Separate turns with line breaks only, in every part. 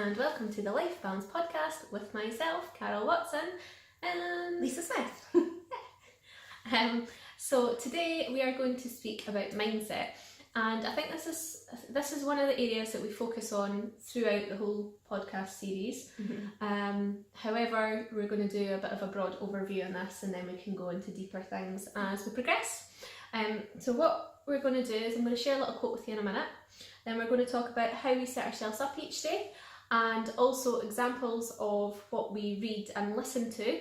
and welcome to the Life Balance Podcast with myself, Carol Watson, and
Lisa Smith.
So today we are going to speak about mindset, and I think this is one of the areas that we focus on throughout the whole podcast series. However, we're going to do a bit of a broad overview on this, and then we can go into deeper things as we progress. So what we're going to do is I'm going to share a little quote with you in a minute. Then we're going to talk about how we set ourselves up each day, and also examples of what we read and listen to,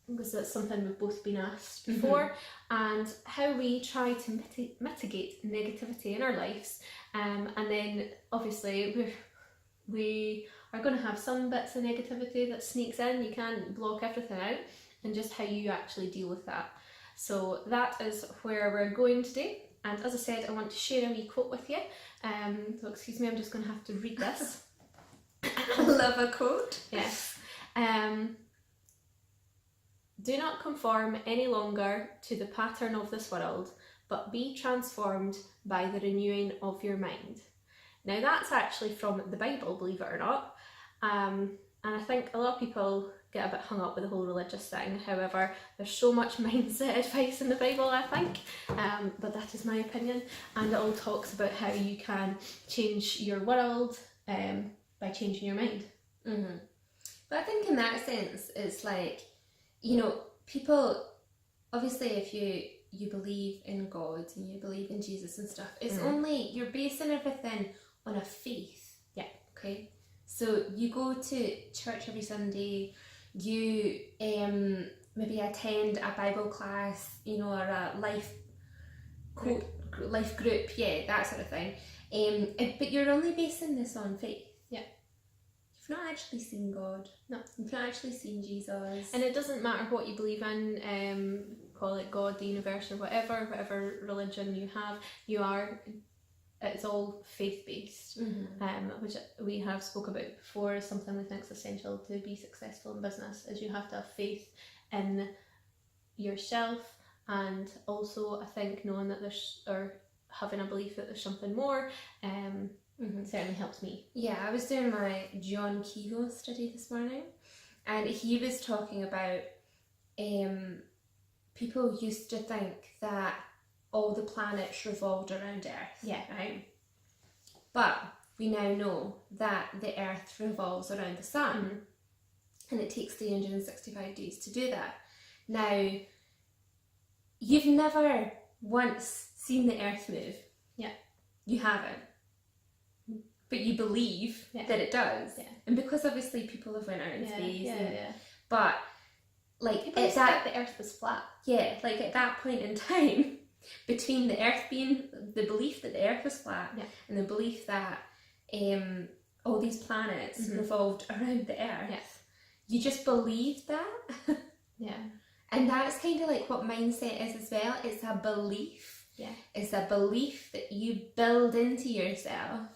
because that's something we've both been asked before, and how we try to mitigate negativity in our lives. And then obviously we are going to have some bits of negativity that sneaks in. You can't block everything out, and just how you actually deal with that. So that is where we're going today. And as I said, I want to share a wee quote with you. So excuse me, I'm just going to have to read this.
I love a quote.
Yes. Do not conform any longer to the pattern of this world, but be transformed by the renewing of your mind. Now that's actually from the Bible, believe it or not. And I think a lot of people get a bit hung up with the whole religious thing. However, there's so much mindset advice in the Bible, I think, but that is my opinion, and it all talks about how you can change your world by changing your mind.
But I think in that sense, it's like, people, obviously if you believe in God and you believe in Jesus and stuff, it's only, you're basing everything on a faith.
Yeah.
Okay? So you go to church every Sunday, you maybe attend a Bible class, or a life group, that sort of thing. But you're only basing this on faith.
Yeah.
You've not actually seen God.
No.
You've not actually seen Jesus.
And it doesn't matter what you believe in, call it God, the universe, or whatever religion you have, it's all faith-based, which we have spoke about before, is something we think is essential to be successful in business, is you have to have faith in yourself, and also I think knowing that or having a belief that there's something more certainly helps me.
Yeah, I was doing my John Kehoe study this morning, and he was talking about people used to think that all the planets revolved around Earth.
Yeah.
Right? But we now know that the Earth revolves around the Sun, and it takes 365 days to do that. Now, you've never once seen the Earth move.
Yeah.
You haven't. But you believe that it does. Yeah. And because obviously people have went out in space. But like
people at that, the Earth was flat.
Yeah, like at that point in time, between the Earth being, the belief that the Earth was flat, and the belief that all these planets revolved around the Earth, you just believed that. And that's kind of like what mindset is as well. It's a belief.
Yeah.
It's a belief that you build into yourself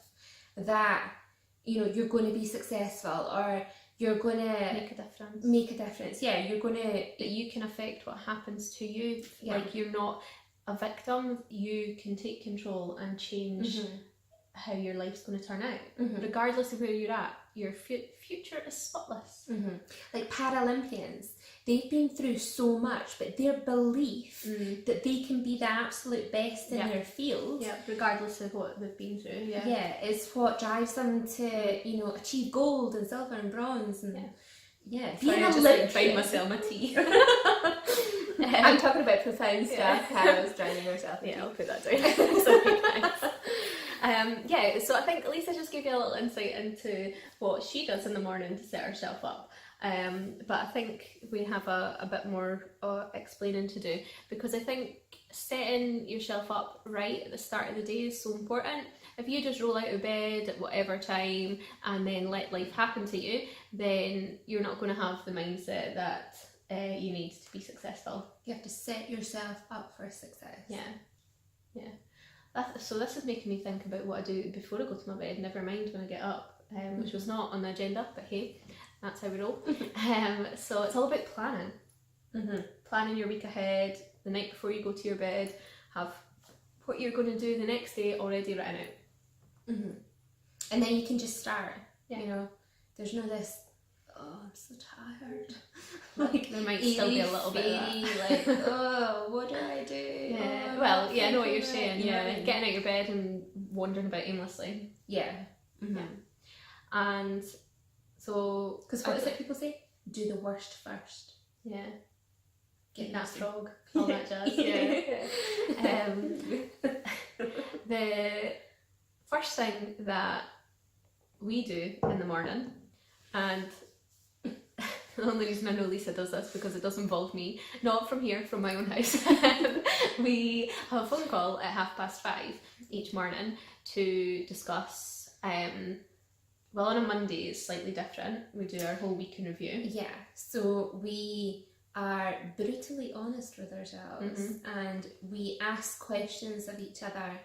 that, you're going to be successful, or you're going to make a difference. Yeah, you're going to...
That you can affect what happens to you. Yeah. Like, you're not a victim. You can take control and change how your life's going to turn out. Regardless of where you're at, your future is spotless.
Like Paralympians, they've been through so much, but their belief that they can be the absolute best in their field,
regardless of what they've been through,
is what drives them to, achieve gold and silver and bronze, and
being a just find myself my tea.
I'm talking about profound stuff. Carol's drowning herself.
I'll put that down. Sorry, guys. So I think Lisa just gave you a little insight into what she does in the morning to set herself up. But I think we have a bit more explaining to do, because I think setting yourself up right at the start of the day is so important. If you just roll out of bed at whatever time and then let life happen to you, then you're not going to have the mindset that you need to be successful.
You have to set yourself up for success.
So this is making me think about what I do before I go to my bed, never mind when I get up, which was not on the agenda, but hey, that's how we roll. So it's all about planning. Planning your week ahead, the night before you go to your bed, have what you're going to do the next day already written out.
And then you can just start. You know, there's no this, oh, I'm so tired. Like,
there might still be a little bit of that.
Like, oh, what do I do?
Yeah.
Oh,
well, yeah, I know what you're saying.
You know
Yeah,
what I mean?
getting out of your bed and wandering about aimlessly.
Yeah.
Yeah. And so,
because what is it people say? Do the worst first.
Yeah.
Get
that
nasty.
frog, all that jazz. Yeah. The first thing that we do in the morning, and the only reason I know Lisa does this because it does involve me, not from here, from my own house. We have a phone call at 5:30 each morning to discuss. Well, on a Monday it's slightly different. We do our whole week in review.
Yeah, so we are brutally honest with ourselves, and we ask questions of each other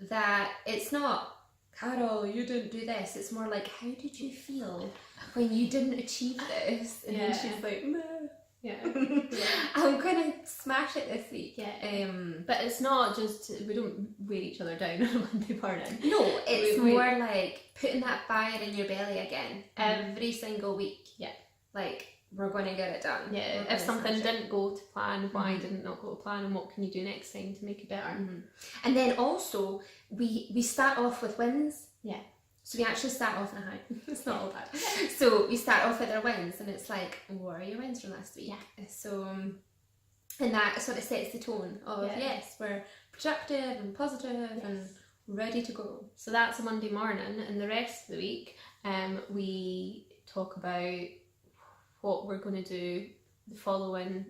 that it's not, Carol, you didn't do this. It's more like, how did you feel when you didn't achieve this? And then she's like, meh.
Yeah.
I'm gonna smash it this week.
Yeah. But it's not just, we don't wear each other down on a Monday morning.
No, it's more like putting that fire in your belly again every single week.
Yeah.
Like, we're going to get it done.
Yeah. If something didn't go to plan, why did it not go to plan, and what can you do next time to make it better?
And then also, we start off with wins.
Yeah.
So we actually start off in a high. It's not all bad. So we start off with our wins, and it's like, what are your wins from last week?
Yeah.
So, and that sort of sets the tone of, yes, we're productive and positive and ready to go.
So that's a Monday morning, and the rest of the week, we talk about what we're going to do the following,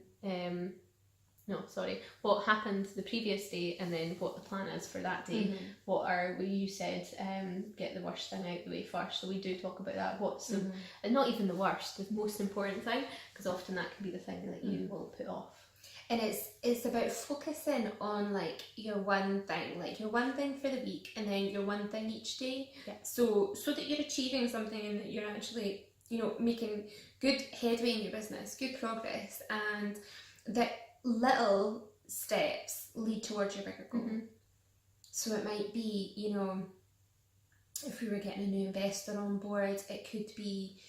what happened the previous day, and then what the plan is for that day. You said, get the worst thing out the way first, so we do talk about that. What's and not even the worst, the most important thing, because often that can be the thing that you will put off.
And it's about focusing on like your one thing for the week, and then your one thing each day.
Yeah.
So that you're achieving something, and that you're actually, making good headway in your business, good progress, and that little steps lead towards your bigger goal. So it might be, if we were getting a new investor on board, it could be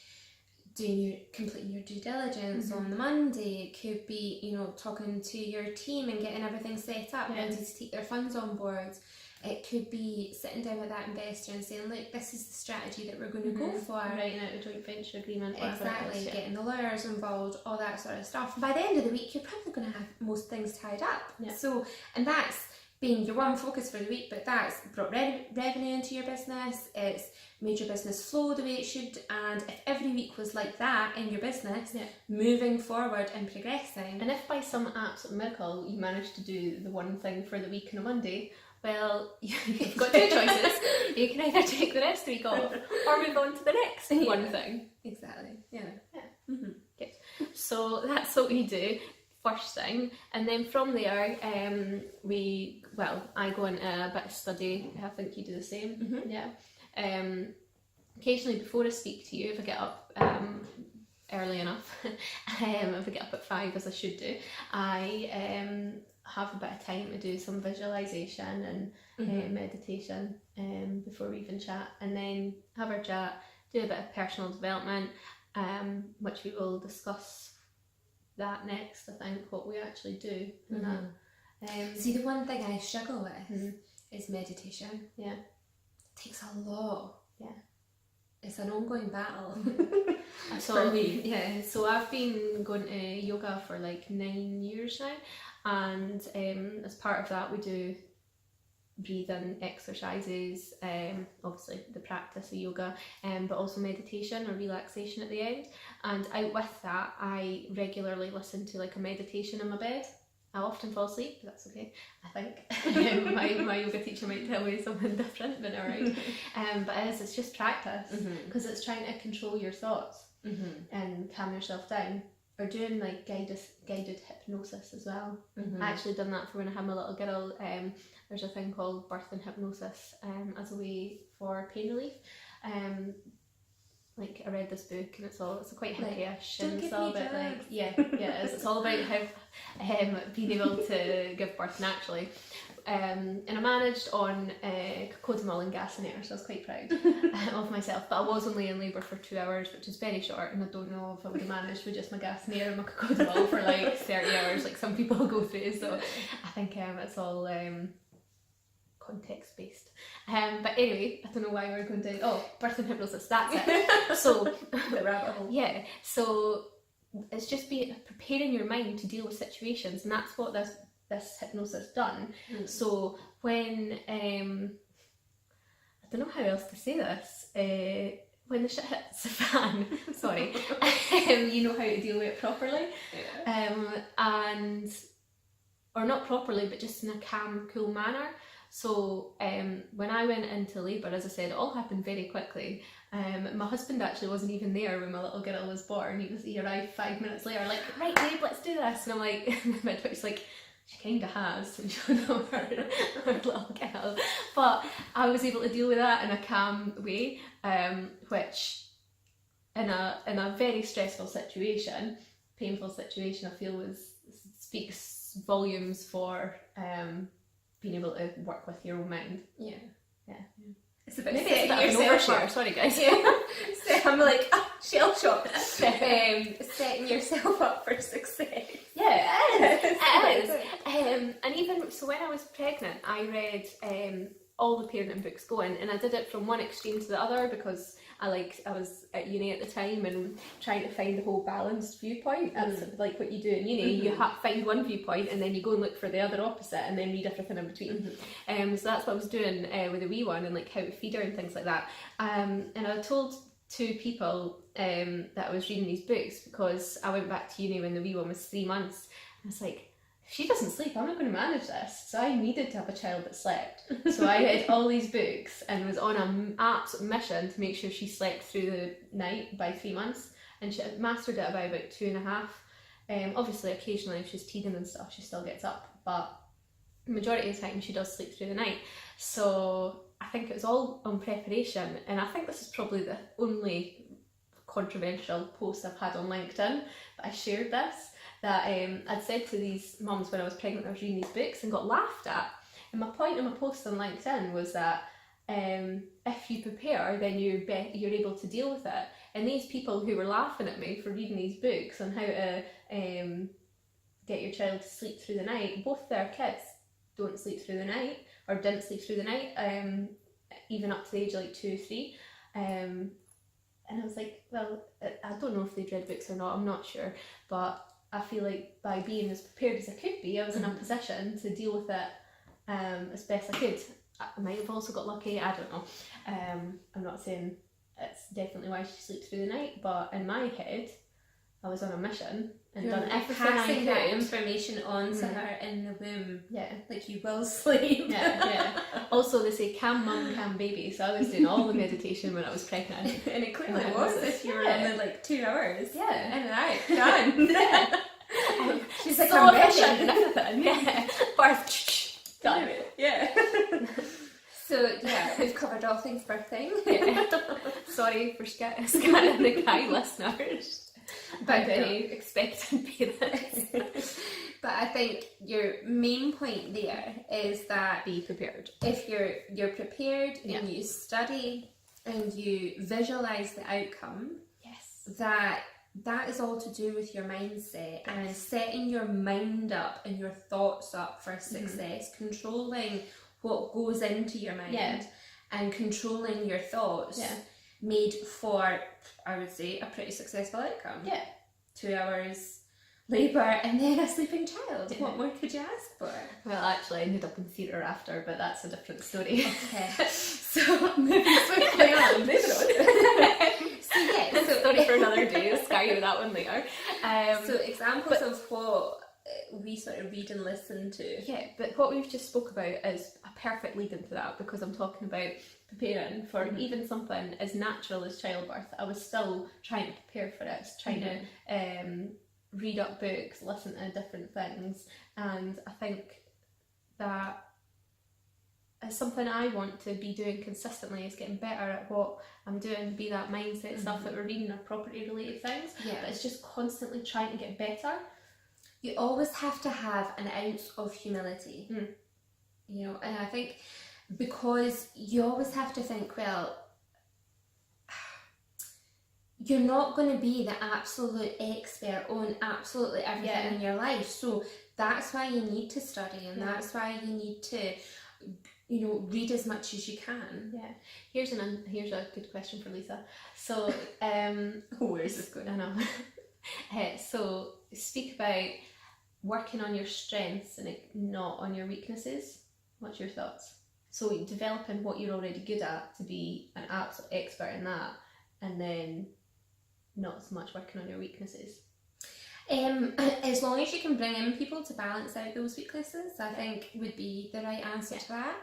completing your due diligence on the Monday. It could be, talking to your team and getting everything set up, ready to take their funds on board. It could be sitting down with that investor and saying, look, this is the strategy that we're going to go for.
Writing out a joint venture agreement.
Exactly, getting the lawyers involved, all that sort of stuff. By the end of the week, you're probably going to have most things tied up.
Yeah.
So, and that's been your one focus for the week, but that's brought revenue into your business. It's made your business flow the way it should. And if every week was like that in your business, moving forward and progressing.
And if by some absolute miracle you manage to do the one thing for the week on a Monday, well, you've got two choices. You can either take the rest of the week off or move on to the next one thing.
Exactly. Yeah.
Good. So that's what we do first thing, and then from there, I go into a bit of study. I think you do the same. Yeah. Occasionally, before I speak to you, if I get up early enough, if I get up at 5 as I should do, I have a bit of time to do some visualization and meditation before we even chat, and then have our chat, do a bit of personal development, which we will discuss that next. I think what we actually do in that.
See, the one thing I struggle with is meditation.
Yeah,
it takes a lot.
Yeah,
it's an ongoing battle.
For me. Yeah, so I've been going to yoga for like 9 years now. And as part of that, we do breathing exercises, obviously the practice of yoga, but also meditation or relaxation at the end. And out with that, I regularly listen to like a meditation in my bed. I often fall asleep, but that's okay, I think. My yoga teacher might tell me something different, but alright. But it's just practice, because it's trying to control your thoughts and calm yourself down. Or doing like guided hypnosis as well. I actually done that for when I had my little girl. There's a thing called birth and hypnosis as a way for pain relief. like I read this book and it's quite hippie-ish,
don't
and
give
it's all
me
about
drugs.
like it's all about how being able to give birth naturally. And I managed on cocodamol and gasinator, so I was quite proud of myself. But I was only in labour for 2 hours, which is very short, and I don't know if I would have managed with just my gasinator and my cocodamol for like 30 hours, like some people go through. So I think it's all context based. But anyway, I don't know why we're going down. Oh, birth and hypnosis. That's it. So
the rabbit hole.
Yeah. So it's just preparing your mind to deal with situations, and that's what this hypnosis done. So when I don't know how else to say this, when the shit hits the fan, sorry, you know how to deal with it properly, and or not properly, but just in a calm, cool manner. So when I went into labour, as I said, it all happened very quickly. My husband actually wasn't even there when my little girl was born. He arrived 5 minutes later, like, right babe, let's do this. And I'm like, the midwife's like, she kind of has, and she'll know her little girl. But I was able to deal with that in a calm way, which in a very stressful situation, painful situation, I feel speaks volumes for being able to work with your own mind.
Yeah. It's
Maybe
setting
it's a bit of an overshare. Sorry guys.
So I'm like, shell shock. Setting yourself up for success.
Yeah, it is. And even so, when I was pregnant, I read all the parenting books going, and I did it from one extreme to the other because I was at uni at the time and trying to find the whole balanced viewpoint. That's like what you do in uni. You find one viewpoint and then you go and look for the other opposite and then read everything in between. So that's what I was doing with the wee one, and like how to feed her and things like that. And I told 2 people that I was reading these books because I went back to uni when the wee one was 3 months, and I was like, if she doesn't sleep, I'm not going to manage this. So I needed to have a child that slept. So I read all these books and was on an absolute mission to make sure she slept through the night by 3 months, and she mastered it by about 2.5. Obviously occasionally if she's teething and stuff she still gets up, but the majority of the time she does sleep through the night. So I think it was all on preparation, and I think this is probably the only controversial post I've had on LinkedIn, but I shared this, that I'd said to these mums when I was pregnant I was reading these books and got laughed at. And my point in my post on LinkedIn was that if you prepare, then you're able to deal with it. And these people who were laughing at me for reading these books on how to get your child to sleep through the night, both their kids don't sleep through the night, or didn't sleep through the night, even up to the age of like 2 or 3. And I was like, well, I don't know if they'd read books or not, I'm not sure, but I feel like by being as prepared as I could be, I was in a position to deal with it as best I could. I might have also got lucky, I don't know. I'm not saying it's definitely why she sleeps through the night, but in my head, I was on a mission and done everything I
passing
could.
that information on to her in the womb.
Yeah.
Like, you will sleep.
Yeah. Also, they say calm mum, calm baby, so I was doing all the meditation when I was pregnant.
And it clearly was if you were only like 2 hours.
Yeah.
And done. She's like,
so
I'm
efficient
ready.
and everything. Yeah. Birth. Done.
Yeah. So yeah, we've covered all things birthing.
Yeah. Sorry for scanning the guy listeners. But very expectant parents.
But I think your main point there is that
be prepared.
If you're prepared and you study and you visualize the outcome, that is all to do with your mindset and setting your mind up and your thoughts up for success, controlling what goes into your mind and controlling your thoughts made for, I would say, a pretty successful outcome. 2 hours labour and then a sleeping child. What more could you ask for?
Well, actually I ended up in theatre after, but that's a different story.
Okay. So moving swiftly on.
That's a story for another day. I'll scare you with that one later.
So examples of what we sort of read and listen to.
Yeah, but what we've just spoke about is a perfect lead into that, because I'm talking about preparing for even something as natural as childbirth. I was still trying to prepare for it, trying to read up books, listen to different things, and I think that it's something I want to be doing consistently, is getting better at what I'm doing, be that mindset stuff that we're reading or property related things.
Yeah.
But it's just constantly trying to get better.
You always have to have an ounce of humility. You know, and I think because you always have to think, well, you're not going to be the absolute expert on absolutely everything in your life. So that's why you need to study, and that's why you need to, you know, read as much as you can.
Yeah. Here's a good question for Lisa. So,
where's this going?
I know. So, speak about working on your strengths and not on your weaknesses. What's your thoughts? So, developing what you're already good at to be an absolute expert in that, and then not so much working on your weaknesses.
As long as you can bring in people to balance out those weaknesses, I think would be the right answer to that.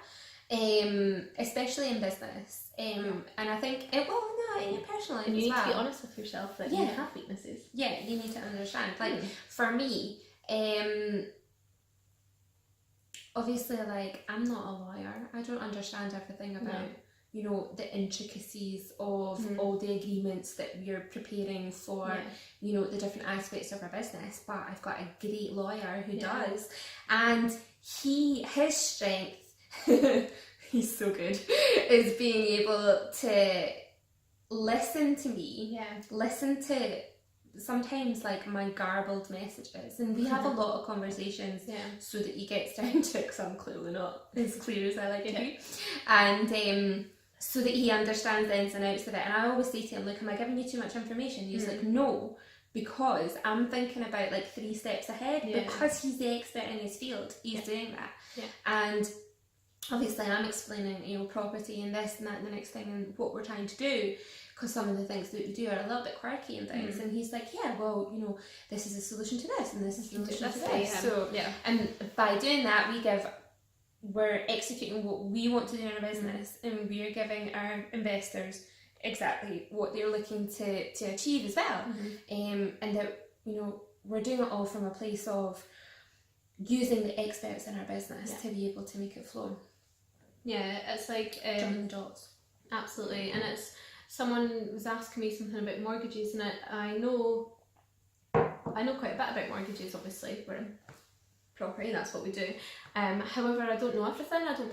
Especially in business. And I think, in your personal life
and you
as
need
well.
to be honest with yourself that you have weaknesses.
Yeah, you need to understand. Like, for me, obviously, like, I'm not a lawyer. I don't understand everything about, you know, the intricacies of all the agreements that we're preparing for, you know, the different aspects of our business. But I've got a great lawyer who does. And his strength, he's so good, is being able to listen to me, listen to sometimes like my garbled messages, and we have a lot of conversations so that he gets down to it, because I'm clearly not as clear as I like to be, and so that he understands the ins and outs of it. And I always say to him, look, am I giving you too much information? He's like, no, because I'm thinking about like 3 steps ahead, because he's the expert in his field. He's doing that. And obviously I'm explaining, you know, property and this and that and the next thing and what we're trying to do, because some of the things that we do are a little bit quirky and things, and he's like, yeah, well, you know, this is a solution to this and this is a solution to this. So and by doing that, we're executing what we want to do in our business, and we're giving our investors exactly what they're looking to achieve as well. And that, you know, we're doing it all from a place of using the experts in our business to be able to make it flow. Yeah, it's like join the dots.
Absolutely. And it's, someone was asking me something about mortgages, and I know quite a bit about mortgages. Obviously, we're in property, that's what we do. However, I don't know everything. I don't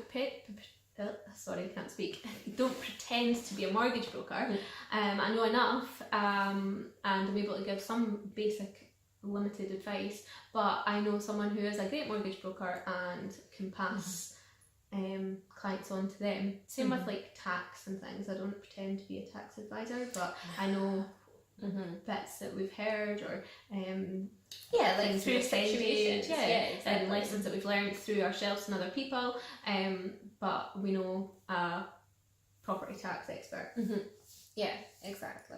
don't pretend to be a mortgage broker. I know enough, and I'm able to give some basic limited advice, but I know someone who is a great mortgage broker and can pass clients on to them. Same with like tax and things. I don't pretend to be a tax advisor, but I know bits that we've heard, or
like through situations,
exactly. And lessons that we've learned through ourselves and other people, but we know a property tax expert.
Yeah, exactly.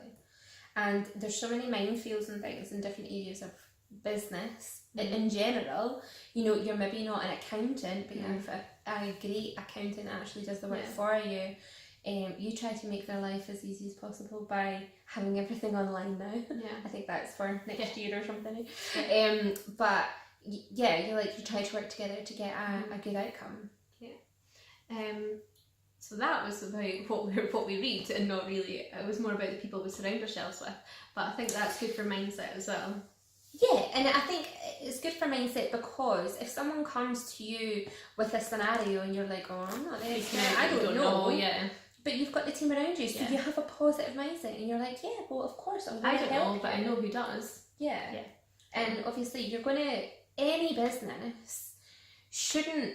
And there's so many minefields and things in different areas of business in general. You know, you're maybe not an accountant, but if a great accountant actually does the work for you, you try to make their life as easy as possible by having everything online now. I think that's for next year or something. But you try to work together to get a good outcome.
So that was about what we read, and not really, it was more about the people we surround ourselves with. But I think that's good for mindset as well.
Yeah, and I think it's good for mindset, because if someone comes to you with a scenario and you're like, oh, I'm not there, I don't know. But you've got the team around you, so you have a positive mindset, and you're like, yeah, well, of course, I'm going to help you.
I don't know, but I know who does.
Yeah. And obviously, any business shouldn't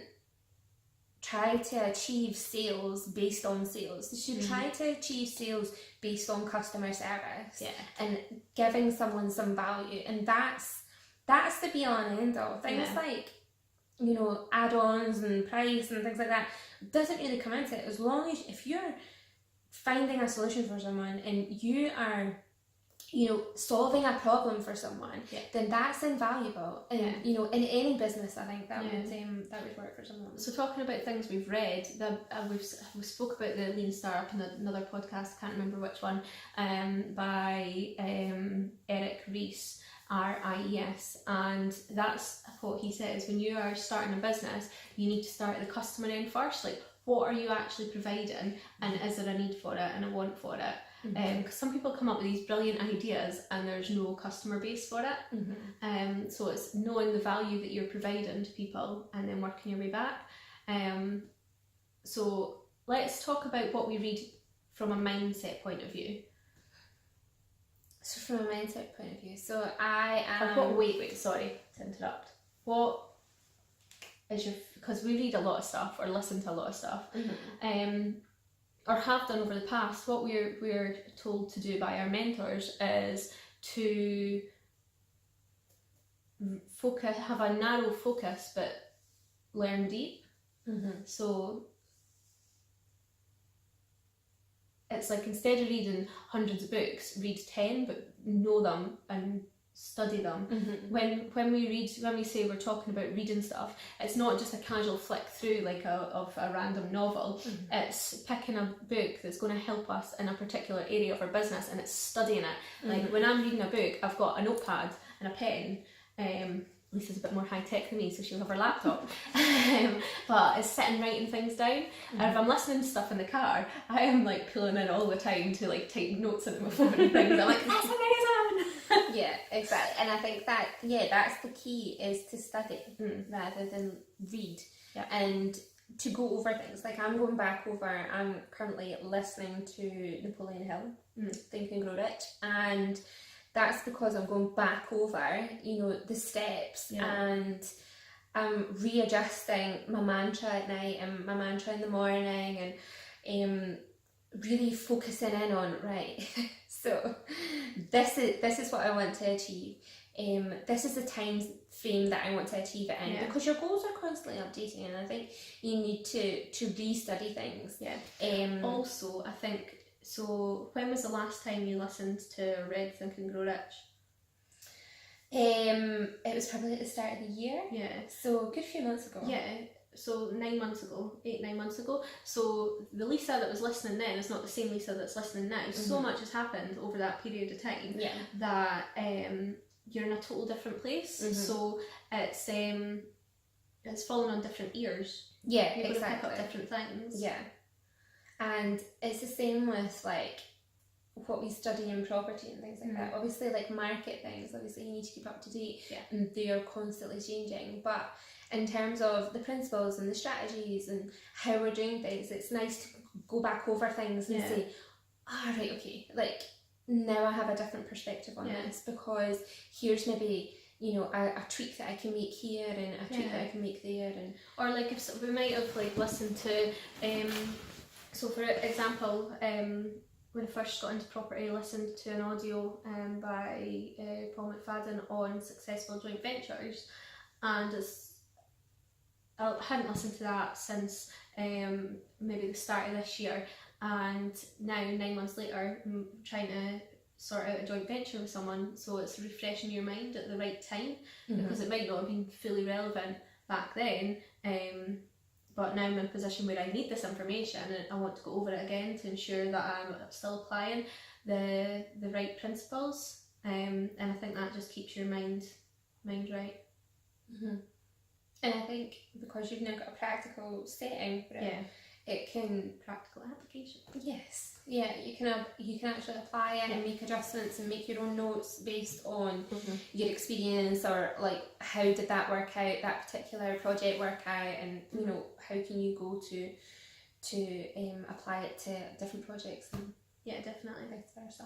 try to achieve sales based on sales. They should try to achieve sales based on customer service and giving someone some value, and that's the be all and end all. Things like, you know, add-ons and price and things like that doesn't really come into it. As long as if you're finding a solution for someone and you are, you know, solving a problem for someone, then that's invaluable. And you know, in any business, I think that would work for someone.
So talking about things we've read, we spoke about the Lean Startup in another podcast. I can't remember which one. By Eric Ries. RIES, and that's what he says. When you are starting a business, you need to start at the customer end first. Like, what are you actually providing, and is there a need for it and a want for it? Because some people come up with these brilliant ideas and there's no customer base for it. So it's knowing the value that you're providing to people and then working your way back. So let's talk about what we read from a mindset point of view.
So from a mindset point of view, so I am...
Wait, sorry to interrupt. What is your... Because we read a lot of stuff or listen to a lot of stuff. Or have done over the past. What we're told to do by our mentors is to focus, have a narrow focus, but learn deep. So it's like, instead of reading hundreds of books, read 10, but know them and study them. When we say we're talking about reading stuff, it's not just a casual flick through like of a random novel. It's picking a book that's going to help us in a particular area of our business, and it's studying it. Like when I'm reading a book, I've got a notepad and a pen. Lisa's a bit more high tech than me, so she'll have her laptop. But it's sitting writing things down. And if I'm listening to stuff in the car, I am like pulling in all the time to like type notes into my phone and things. I'm like, that's amazing.
Yeah, exactly. And I think that, that's the key, is to study rather than read. And to go over things. Like I'm currently listening to Napoleon Hill, Think and Grow Rich, and that's because I'm going back over, the steps, and I'm readjusting my mantra at night and my mantra in the morning, and really focusing in on, right, so this is what I want to achieve. This is the time frame that I want to achieve it in, because your goals are constantly updating, and I think you need to restudy things.
Also, I think, so when was the last time you listened to or read Think and Grow Rich?
It was probably at the start of the year. So a good few months ago.
So 9 months ago, 8-9 months ago. So the Lisa that was listening then is not the same Lisa that's listening now. So much has happened over that period of time that you're in a total different place. So it's falling on different ears. You're going to pick up different things.
And it's the same with like what we study in property and things like that. Obviously, like market things, obviously you need to keep up to date, and they are constantly changing. But in terms of the principles and the strategies and how we're doing things, it's nice to go back over things and say, right, okay, like now I have a different perspective on this, because here's maybe a tweak that I can make here and a tweak that I can make there, and
or like if we might have like listened to so for example, when I first got into property, I listened to an audio by Paul McFadden on successful joint ventures, and I hadn't listened to that since maybe the start of this year, and now 9 months later I'm trying to sort out a joint venture with someone, so it's refreshing your mind at the right time, because it might not have been fully relevant back then, but now I'm in a position where I need this information and I want to go over it again to ensure that I'm still applying the right principles, and I think that just keeps your mind right.
And I think because you've now got a practical setting for it, it can...
Practical application.
Yes. Yeah, you can actually apply it and make adjustments and make your own notes based on your experience, or like how did that work out, that particular project work out, and how can you go to apply it to different projects, and
definitely
vice versa.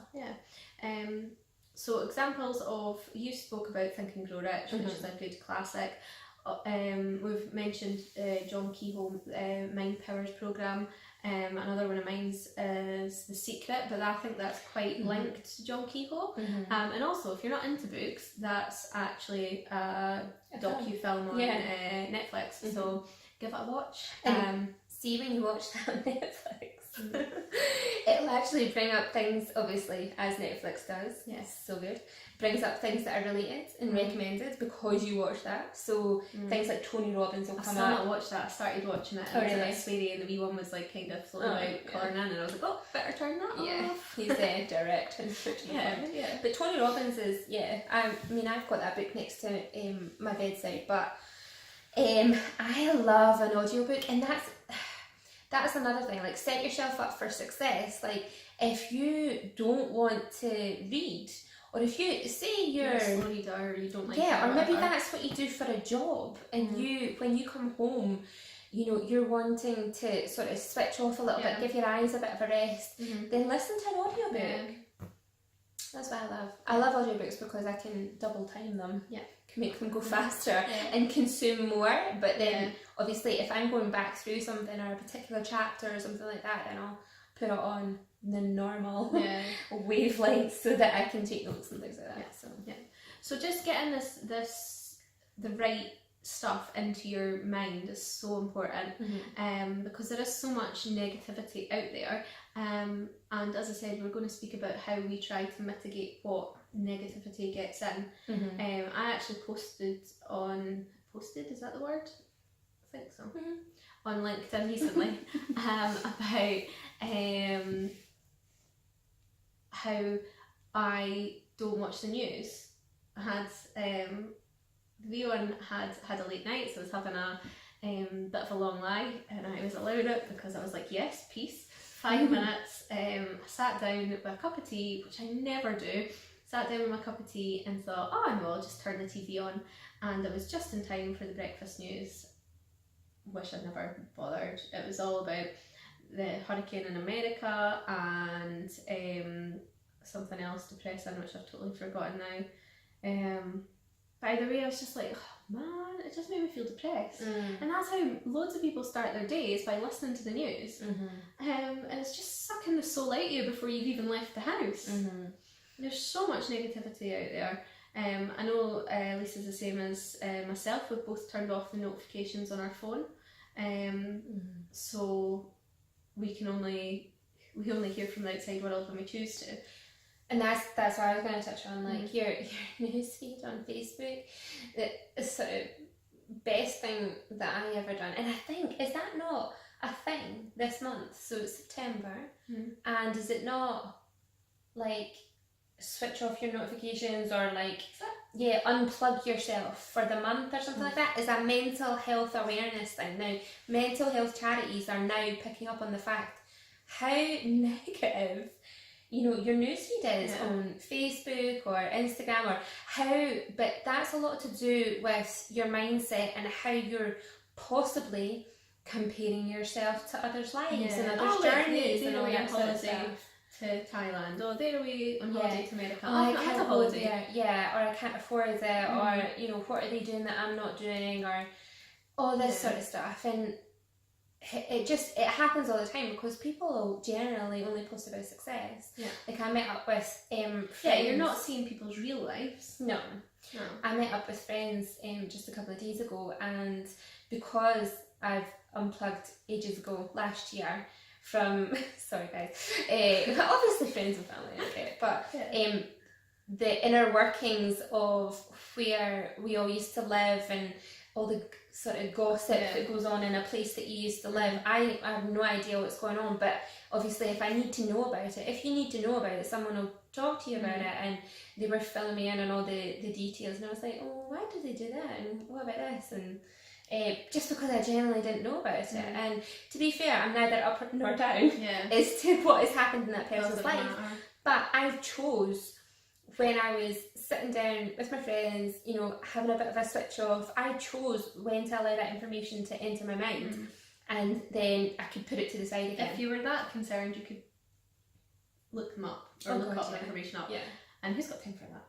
So examples of, you spoke about Think and Grow Rich, which is a good classic. We've mentioned John Kehoe, Mind Powers programme. Another one of mine is The Secret, but I think that's quite linked to John Kehoe. And also, if you're not into books, that's actually a docu-film on Netflix, so give it a watch.
See, when you watch that on Netflix, it'll actually bring up things, obviously, as Netflix does.
Yes,
so good. Brings up things that are related and recommended because you watch that. So things like Tony Robbins will come up. I
still not watched that. I started watching it.
Oh, really?
It was sweetie, and the wee one was like kind of floating about, colouring in, and I was like, oh, better turn that off.
He's direct and But Tony Robbins is, I mean, I've got that book next to my bedside, but I love an audiobook, and that's another thing. Like, set yourself up for success. Like, if you don't want to read, or if you say you're
a slow reader, or you don't like
or maybe
whatever.
that's what you do for a job, and you, when you come home, you know, you're wanting to sort of switch off a little bit, give your eyes a bit of a rest, then listen to an audiobook.
Yeah.
That's what I love. I love audiobooks because I can double time them.
Yeah.
Can make them go faster and consume more. But then obviously if I'm going back through something or a particular chapter or something like that, then I'll put it on the normal wavelengths so that I can take notes and things like that.
So just getting the right stuff into your mind is so important, because there is so much negativity out there, and as I said, we're going to speak about how we try to mitigate what negativity gets in. I actually posted, is that the word? I think so. On LinkedIn recently about how I don't watch the news. I had V1 had a late night, so I was having a bit of a long lie, and I was allowed it because I was like, yes, peace. 5 minutes. I sat down with a cup of tea, which I never do. Sat down with my cup of tea and thought, oh no, I'll just turn the TV on, and it was just in time for the breakfast news. Wish I'd never bothered. It was all about the hurricane in America and something else depressing, which I've totally forgotten now. But either way, I was just like, oh, man, it just made me feel depressed. And that's how loads of people start their days, by listening to the news. And it's just sucking the soul out of you before you've even left the house. There's so much negativity out there. I know Lisa's the same as myself. We've both turned off the notifications on our phone, so we only hear from the outside world when we choose to.
And that's what I was going to touch on, like your newsfeed on Facebook. The sort of best thing that I ever done, and I think, is that not a thing this month? So it's September, and is it not like switch off your notifications, or like unplug yourself for the month or something like that? Is a mental health awareness thing. Now, mental health charities are now picking up on the fact how negative, you know, your newsfeed is on Facebook or Instagram, or but that's a lot to do with your mindset and how you're possibly comparing yourself to others' lives and others' journeys and all that sort of stuff.
To Thailand, or they're away on holiday to America.
I can't afford it, or I can't afford it, or you know, what are they doing that I'm not doing, or all this sort of stuff. And it happens all the time because people generally only post about success. Like, I met up with friends.
You're not seeing people's real lives.
No. I met up with friends just a couple of days ago, and because I've unplugged ages ago, last year, from sorry guys, obviously friends and family, okay, but the inner workings of where we all used to live and all the sort of gossip that goes on in a place that you used to live, I have no idea what's going on. But obviously, if I need to know about it, if you need to know about it, someone will talk to you about it. And they were filling me in on all the details, and I was like, oh, why did they do that, and what about this? And just because I generally didn't know about it. And to be fair, I'm neither up nor down as to what has happened in that person's life. But I chose, when I was sitting down with my friends, you know, having a bit of a switch off, I chose when to allow that information to enter my mind, and then I could put it to the side again.
If you were that concerned, you could look them up, or look up the information up. And who's got time for that?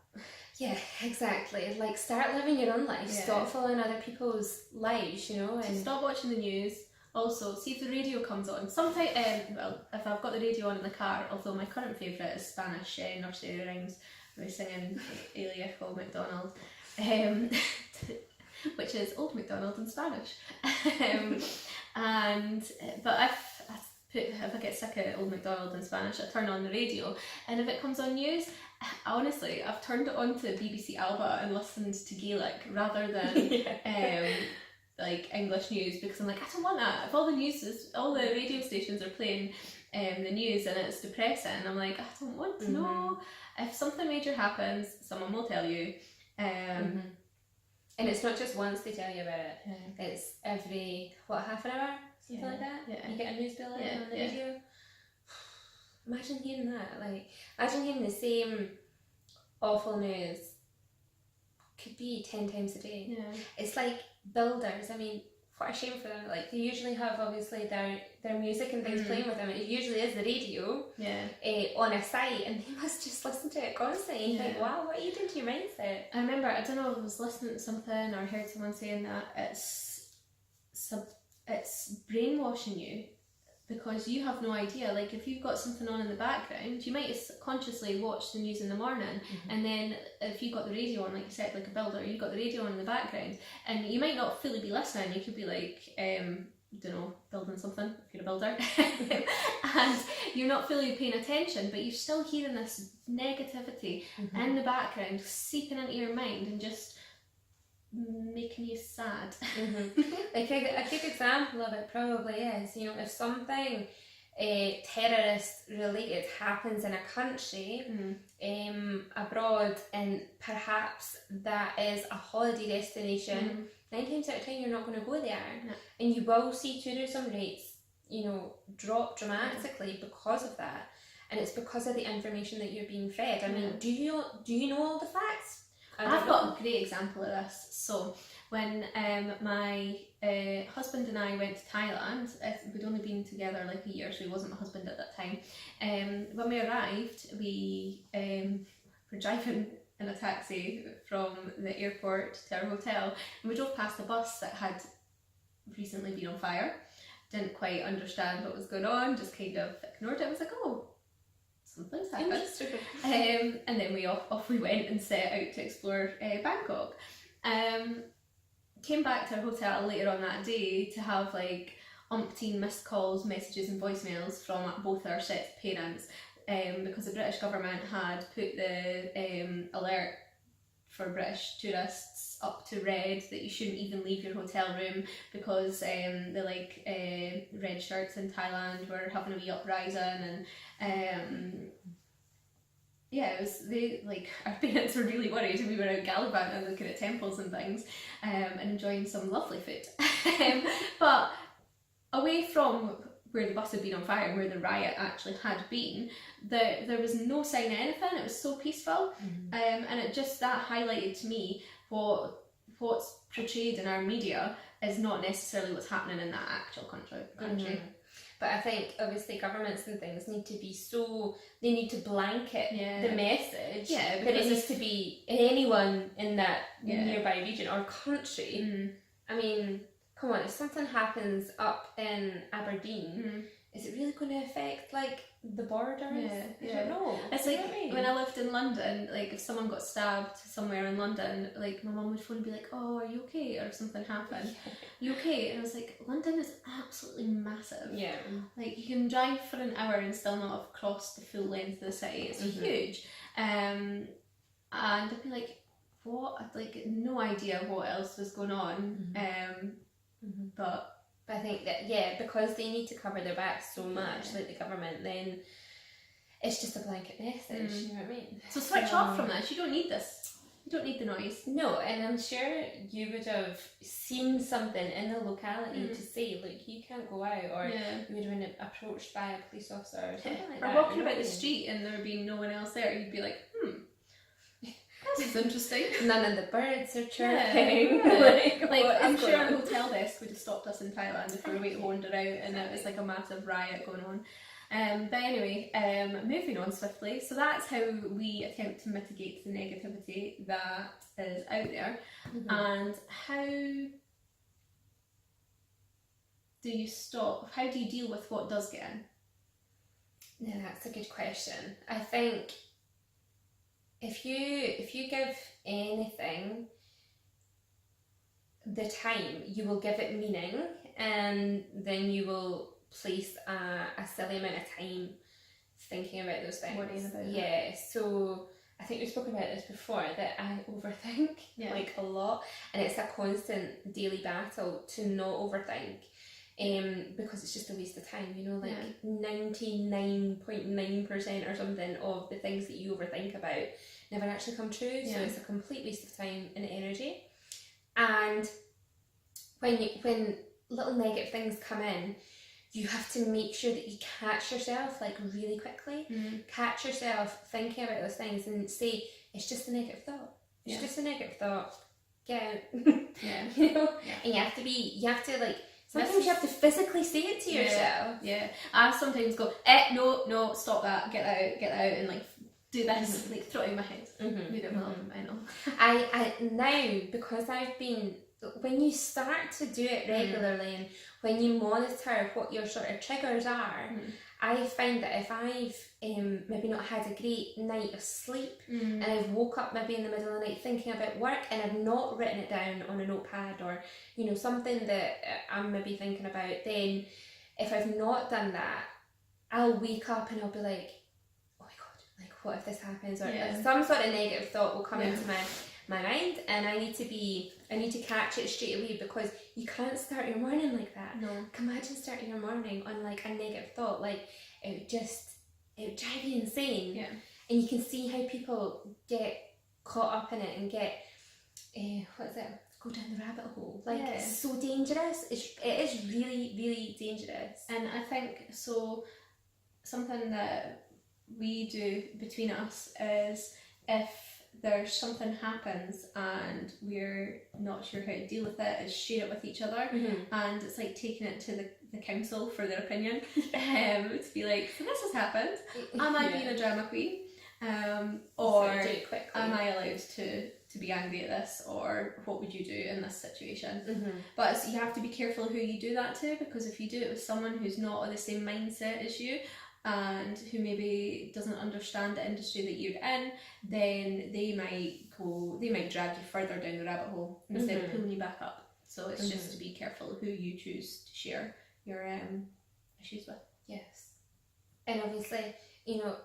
Yeah, exactly. Like, start living your own life. Stop following other people's lives, you know. And
stop watching the news. Also, see if the radio comes on. Sometimes, if I've got the radio on in the car, although my current favourite is Spanish nursery rhymes. We're singing Elia Old MacDonald, which is Old MacDonald in Spanish. But if I get sick of Old MacDonald in Spanish, I turn on the radio, and if it comes on news, honestly, I've turned it on to BBC Alba and listened to Gaelic rather than like English news, because I'm like, I don't want that. If all the radio stations are playing the news and it's depressing, I'm like, I don't want to know. If something major happens, someone will tell you.
And it's not just once they tell you about it. It's every, half an hour? Something like that?
Yeah.
You get a news bulletin on the radio. Imagine hearing that. Like, imagine hearing the same awful news. Could be 10 times a day.
Yeah.
It's like builders. I mean, what a shame for them. Like, they usually have obviously their music and things playing with them. It usually is the radio on a site, and they must just listen to it constantly. Yeah. Like, wow, what are you doing to your mindset?
I remember, I don't know if I was listening to something or heard someone saying that it's brainwashing you, because you have no idea. Like, if you've got something on in the background, you might consciously watch the news in the morning, and then if you got the radio on, like you said, like a builder, you've got the radio on in the background, and you might not fully be listening. You could be like, don't know, building something if you're a builder, and you're not fully paying attention, but you're still hearing this negativity in the background seeping into your mind and just making you sad.
Like a good example of it probably is, you know, if something terrorist related happens in a country abroad, and perhaps that is a holiday destination, 9 times out of 10 you're not going to go there, and you will see tourism rates, you know, drop dramatically because of that, and it's because of the information that you're being fed. I mean, do you know all the facts?
I've got a great example of this. So when my husband and I went to Thailand, we'd only been together like a year, so he wasn't my husband at that time. When we arrived, we were driving in a taxi from the airport to our hotel, and we drove past a bus that had recently been on fire. Didn't quite understand what was going on, just kind of ignored it. I was like, oh, something's happened. And then off we went and set out to explore Bangkok. Came back to our hotel later on that day to have like umpteen missed calls, messages and voicemails from both our sets of parents, because the British government had put the alert for British tourists up to red, that you shouldn't even leave your hotel room because the red shirts in Thailand were having a wee uprising, and our parents were really worried, and we were out gallivanting looking at temples and things, and enjoying some lovely food. But away from where the bus had been on fire and where the riot actually had been, there was no sign of anything. It was so peaceful, and it just, that highlighted to me what's portrayed in our media is not necessarily what's happening in that actual country.
But I think obviously governments and things need to be they need to blanket the message that it needs to be anyone in that nearby region or country. I mean, come on, if something happens up in Aberdeen, is it really going to affect like the borders? I don't know.
It's like when I lived in London, like if someone got stabbed somewhere in London, like my mum would phone and be like, oh, are you okay? Or if something happened, you okay? And I was like, London is absolutely massive. Yeah. Like you can drive for an hour and still not have crossed the full length of the city. It's huge. And I'd be like, what? I'd like no idea what else was going on. But
I think that, because they need to cover their backs so much, like the government, then it's just a blanket message, you know what I mean?
So switch off from this. You don't need this. You don't need the noise.
No, and I'm sure you would have seen something in the locality to say, like, you can't go out, or you would have been approached by a police officer or something like that.
Or walking about the street and there being no one else there, you'd be like, this is interesting.
None of the birds are chirping.
I'm sure our hotel desk would have stopped us in Thailand if we were waiting to wander out, and it was like a massive riot going on. But anyway, moving on swiftly. So that's how we attempt to mitigate the negativity that is out there. And how do you stop? How do you deal with what does get in?
Yeah, that's a good question. I think if you give anything the time, you will give it meaning, and then you will place a silly amount of time thinking about those things.
Worrying about it.
So I think we spoke about this before, that I overthink like a lot, and it's a constant daily battle to not overthink. Because it's just a waste of time, 99.9% or something of the things that you overthink about never actually come true, so it's a complete waste of time and energy. when little negative things come in, you have to make sure that you catch yourself like really quickly. Catch yourself thinking about those things and say, it's just a negative thought. It's just a negative thought. Get out. You know? And you have to like, sometimes you have to physically say it to yourself.
I sometimes go, no, stop that, get out, and like do this, like throw it in my head. I know.
I now, because I've been, when you start to do it regularly and when you monitor what your sort of triggers are, I find that if I've maybe not had a great night of sleep and I've woke up maybe in the middle of the night thinking about work and I've not written it down on a notepad or, you know, something that I'm maybe thinking about, then if I've not done that, I'll wake up and I'll be like, oh my God, like what if this happens? Or like, some sort of negative thought will come into my mind, and I need to catch it straight away, because you can't start your morning like that.
No.
Imagine starting your morning on like a negative thought, like it would drive you insane.
Yeah.
And you can see how people get caught up in it and get go down the rabbit hole. Like it's so dangerous. It is really, really dangerous.
And I think so. Something that we do between us is, if there's something happens and we're not sure how to deal with it, is share it with each other. And it's like taking it to the council for their opinion. To be like, so this has happened, am I being a drama queen, or am I allowed to be angry at this, or what would you do in this situation? But you have to be careful who you do that to, because if you do it with someone who's not of the same mindset as you, and who maybe doesn't understand the industry that you're in, then they might drag you further down the rabbit hole instead of pulling you back up. So it's just to be careful who you choose to share your issues with.
Yes. And obviously, you know,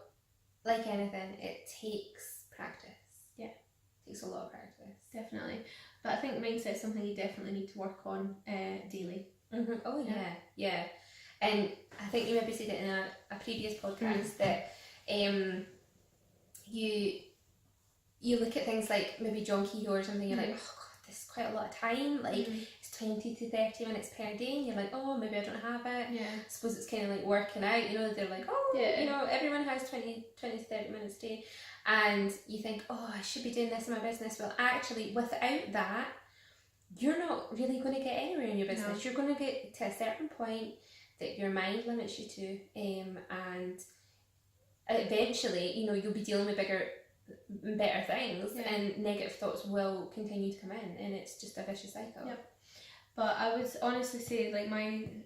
like anything, it takes practice. Yeah. It takes a lot of practice.
Definitely. But I think mindset is something you definitely need to work on daily.
Oh yeah. And I think you maybe said it in a previous podcast that you look at things like maybe John Kehoe or something, you're like, oh God, this is quite a lot of time, like it's 20 to 30 minutes per day, and you're like, oh, maybe I don't have it. I suppose it's kind of like working out, you know, they're like, oh, you know, everyone has 20 to 30 minutes a day, and you think, oh, I should be doing this in my business. Well, actually, without that, you're not really going to get anywhere in your business. You're going to get to a certain point that your mind limits you to, and eventually, you know, you'll be dealing with better things, and negative thoughts will continue to come in, and it's just a vicious cycle.
But I would honestly say, like,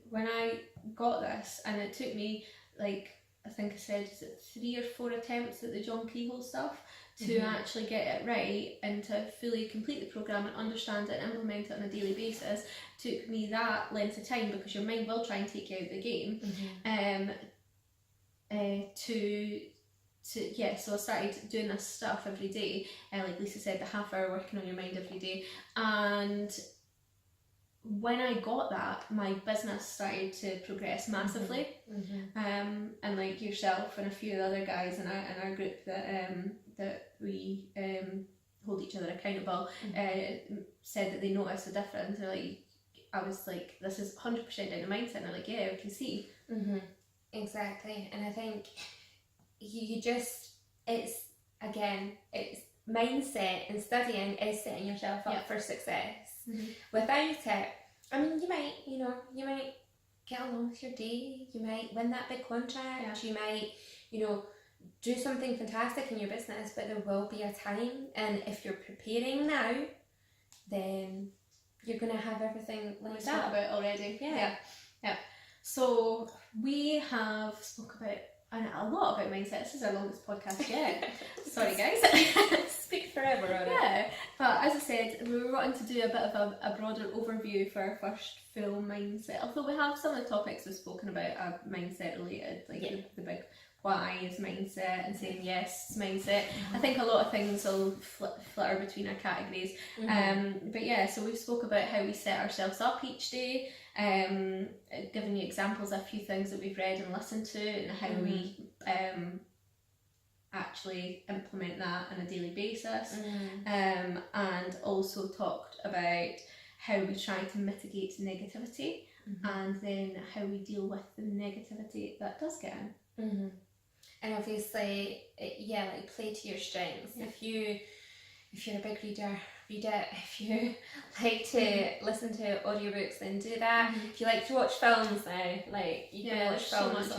when I got this, and it took me, like, I think I said, is it 3 or 4 attempts at the John Kehoe stuff to actually get it right and to fully complete the program and understand it and implement it on a daily basis. Took me that length of time, because your mind will try and take you out of the game. So I started doing this stuff every day, like Lisa said, the half hour working on your mind every day, and when I got that, my business started to progress massively. And like yourself and a few of the other guys in our group that we hold each other accountable, said that they noticed a difference. They're like, I was like, this is 100% down the mindset, and they're like, yeah, we can see.
Exactly. And I think you just, it's mindset, and studying is setting yourself up for success. Without it, I mean, you might get along with your day, you might win that big contract, you might, you know, do something fantastic in your business, but there will be a time, and if you're preparing now, then you're going to have everything lined up.
About already. Yeah. So we have spoke about a lot about mindset. This is our longest podcast yet. Sorry guys.
Speak forever on it.
Yeah, but as I said, we were wanting to do a bit of a broader overview for our first full mindset. Although we have some of the topics we've spoken about are mindset related, like the big why is mindset and saying yes mindset. I think a lot of things will flitter between our categories. But yeah, so we've spoke about how we set ourselves up each day, giving you examples of a few things that we've read and listened to, and how we actually implement that on a daily basis, and also talked about how we try to mitigate negativity, and then how we deal with the negativity that does get in.
And obviously, like play to your strengths. If you're a big reader, read it. If you like to listen to audiobooks, then do that. If you like to watch films now, like you can watch films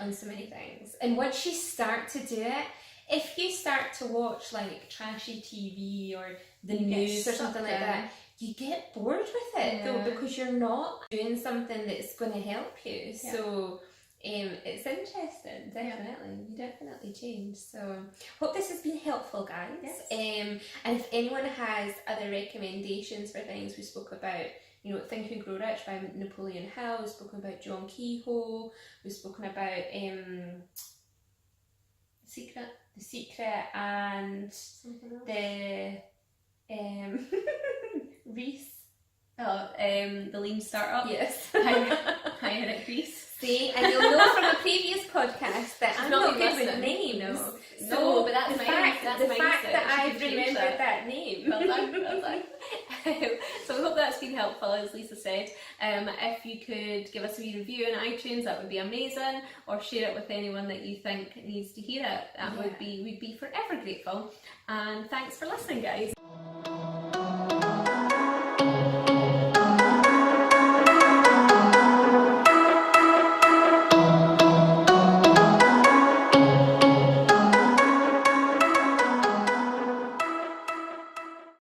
on so many things. And once you start to do it, if you start to watch like trashy TV or the news or something like that, you get bored with it though, because you're not doing something that's going to help you. So it's interesting, definitely. You definitely change. So hope this has been helpful, guys. And if anyone has other recommendations for things, we spoke about, you know, Think and Grow Rich by Napoleon Hill, we've spoken about John Kehoe, we've spoken about The Secret and the Reese.
The Lean Startup.
Yes.
Hi, Eric Reese.
See, and you'll know from a previous podcast that I'm not good with names.
No, but that's
the fact that I've remembered that name.
Well done. So we hope that's been helpful, as Lisa said. If you could give us a wee review on iTunes, that would be amazing, or share it with anyone that you think needs to hear it. We'd be forever grateful. And thanks for listening, guys.